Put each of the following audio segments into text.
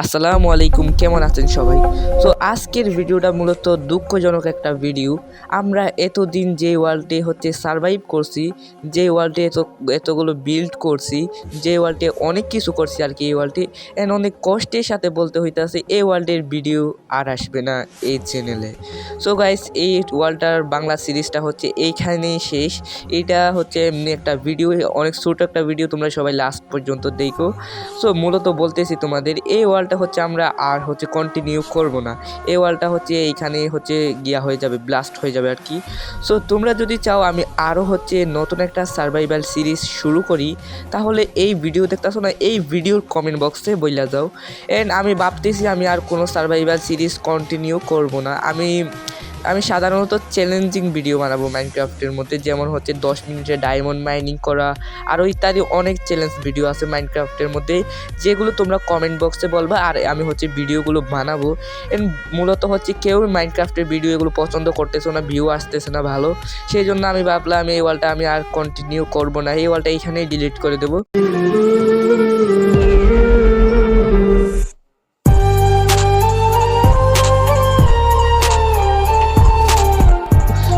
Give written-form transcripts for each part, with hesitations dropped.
আসসালামু আলাইকুম, কেমন আছেন সবাই? তো আজকের ভিডিওটা মূলত দুঃখজনক একটা ভিডিও। আমরা এতদিন যে ওয়ার্ল্ডে সারভাইভ করছি, যে ওয়ার্ল্ডে এতগুলো বিল্ড করছি, যে ওয়ার্ল্ডে অনেক কিছু করছি আর কি, এই ওয়ার্ল্ডে অনেক কষ্টের সাথে বলতে হইতেছে এই ওয়ার্ল্ডের ভিডিও আর আসবে না এই চ্যানেলে। সো গাইস, এই ওয়ার্ল্ডটার বাংলা সিরিজটা এইখানেই শেষ। এটা এমনি একটা ভিডিও, অনেক ছোট একটা ভিডিও, তোমরা সবাই লাস্ট পর্যন্ত দেখো। সো মূলত বলতেছি তোমাদের, এই ওয়ালটা আমরা আর কন্টিনিউ করব না। এই ওয়ালটা এইখানে গিয়া হয়ে যাবে, ব্লাস্ট হয়ে যাবে আর কি। সো তোমরা যদি চাও আমি আরও নতুন একটা সার্ভাইভাল সিরিজ শুরু করি, তাহলে এই ভিডিও দেখতেছো না, এই ভিডিওর কমেন্ট বক্সে বইলা যাও। অ্যান্ড আমি ভাবতেছি আমি আর কোনো সার্ভাইভাল সিরিজ কন্টিনিউ করব না। আমি সাধারণত চ্যালেঞ্জিং ভিডিও বানাবো মাইনক্রাফটের মধ্যে, যেমন 10 মিনিটে ডায়মন্ড মাইনিং করা, আরও ইত্যাদি অনেক চ্যালেঞ্জ ভিডিও আছে মাইনক্রাফটের মধ্যে, যেগুলো তোমরা কমেন্ট বক্সে বলবা আর আমি ভিডিওগুলো বানাবো। এন্ড মূলত কেউ মাইনক্রাফটের ভিডিও এগুলো পছন্দ করতেছে না, ভিউ আসতেছে না ভালো, সেই জন্য আমি ভাবলাম এই ওয়ালটা আমি আর কন্টিনিউ করব না, এই ওয়ালটা এইখানেই ডিলিট করে দেবো।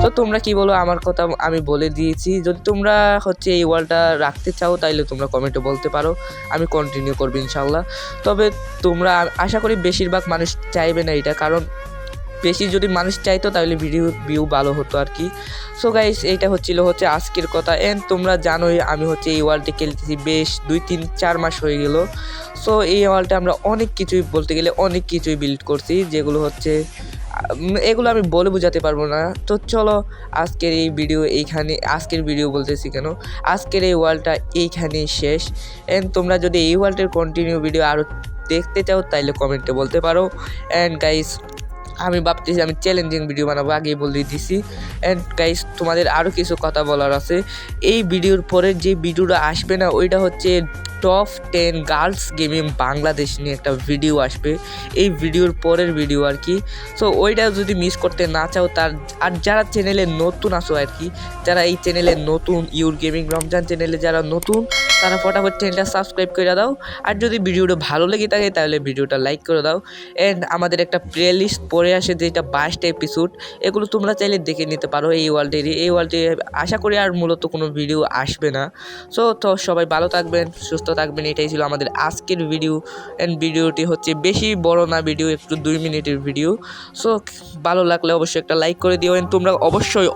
তো তোমরা কি বলো? আমার কথা আমি বলে দিয়েছি। যদি তোমরা এই ওয়ালটা রাখতে চাও তাইলে তোমরা কমেন্টে বলতে পারো, আমি কন্টিনিউ করবো ইনশাল্লাহ। তবে তোমরা আশা করি বেশিরভাগ মানুষ চাইবে না এটা, কারণ বেশি যদি মানুষ চাইতো তাহলে ভিউ ভালো হতো আর কি। সো গাইস, এইটা হচ্ছে আজকের কথা। এন্ড তোমরা জানোই আমি এই ওয়ার্ল্ডে খেলতেছি বেশ 2-3-4 মাস হয়ে গেল। সো এই ওয়ার্ল্ডে আমরা অনেক কিছুই, বলতে গেলে অনেক কিছুই বিল্ড করছি, যেগুলো এগুলো আমি বলে বোঝাতে পারবো না। তো চলো, আজকের এই ভিডিও এইখানে, আজকের ভিডিও বলতেছি কেন, আজকের এই ওয়ার্ল্ডটা এইখানেই শেষ। এন্ড তোমরা যদি এই ওয়ার্ল্ডের কন্টিনিউ ভিডিও আরও দেখতে চাও তাইলে কমেন্টে বলতে পারো। অ্যান্ড গাইস, আমি ভাবতেছি আমি চ্যালেঞ্জিং ভিডিও বানাবো, আগেই বলে দিছি। অ্যান্ড গাইস, তোমাদের আরও কিছু কথা বলার আছে। এই ভিডিওর পরে যে ভিডিওটা আসবে না, ওইটা টপ 10 গার্লস গেমিং বাংলাদেশ নিয়ে একটা ভিডিও আসবে, এই ভিডিওর পরের ভিডিও আর কি। সো ওইটা যদি মিস করতে না চাও, আর যারা চ্যানেলে নতুন আসো আর কি, যারা এই চ্যানেলে নতুন, ইউর গেমিং রমজান চ্যানেলে যারা নতুন, তারা ফটাফট চ্যানেলটা সাবস্ক্রাইব করে দাও। আর যদি ভিডিওটা ভালো লেগে থাকে তাহলে ভিডিওটা লাইক করে দাও। অ্যান্ড আমাদের একটা প্লে লিস্ট পড়ে আসে, যেটা 22টা এপিসোড, এগুলো তোমরা চাইলে দেখে নিতে পারো। এই ওয়ার্ল্ডে আশা করি আর মূলত কোনো ভিডিও আসবে না। সো তো সবাই ভালো থাকবেন, সুস্থ থাকবেন, এটাই ছিল আমাদের আজকের ভিডিও। অ্যান্ড ভিডিওটি বেশি বড় না, ভিডিও একটু 2 মিনিটের ভিডিও। সো ভালো লাগলে অবশ্যই একটা লাইক করে দিও। তোমরা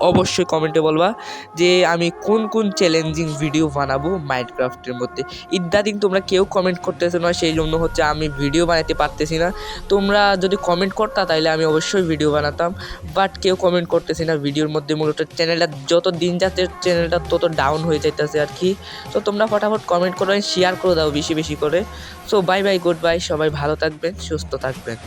অবশ্যই কমেন্টে বলবা যে আমি কোন কোন চ্যালেঞ্জিং ভিডিও বানাবো মাইনক্রাফটের মধ্যে। ইত্যাদি তোমরা কেউ কমেন্ট করতেছে না, সেই জন্য আমি ভিডিও বানাতে পারতেছি না। তোমরা যদি কমেন্ট করতা তাহলে আমি অবশ্যই ভিডিও বানাতাম, বাট কেউ কমেন্ট করতেছি না ভিডিওর মধ্যে। মূলত চ্যানেলটা যত দিন যাচ্ছে চ্যানেলটা তত ডাউন হয়ে যাইতেছে আর কি। তো তোমরা ফটাফট কমেন্ট করো, শেয়ার করে দাও বেশি বেশি করে। So bye bye, good bye, সবাই ভালো থাকবেন, সুস্থ থাকবেন।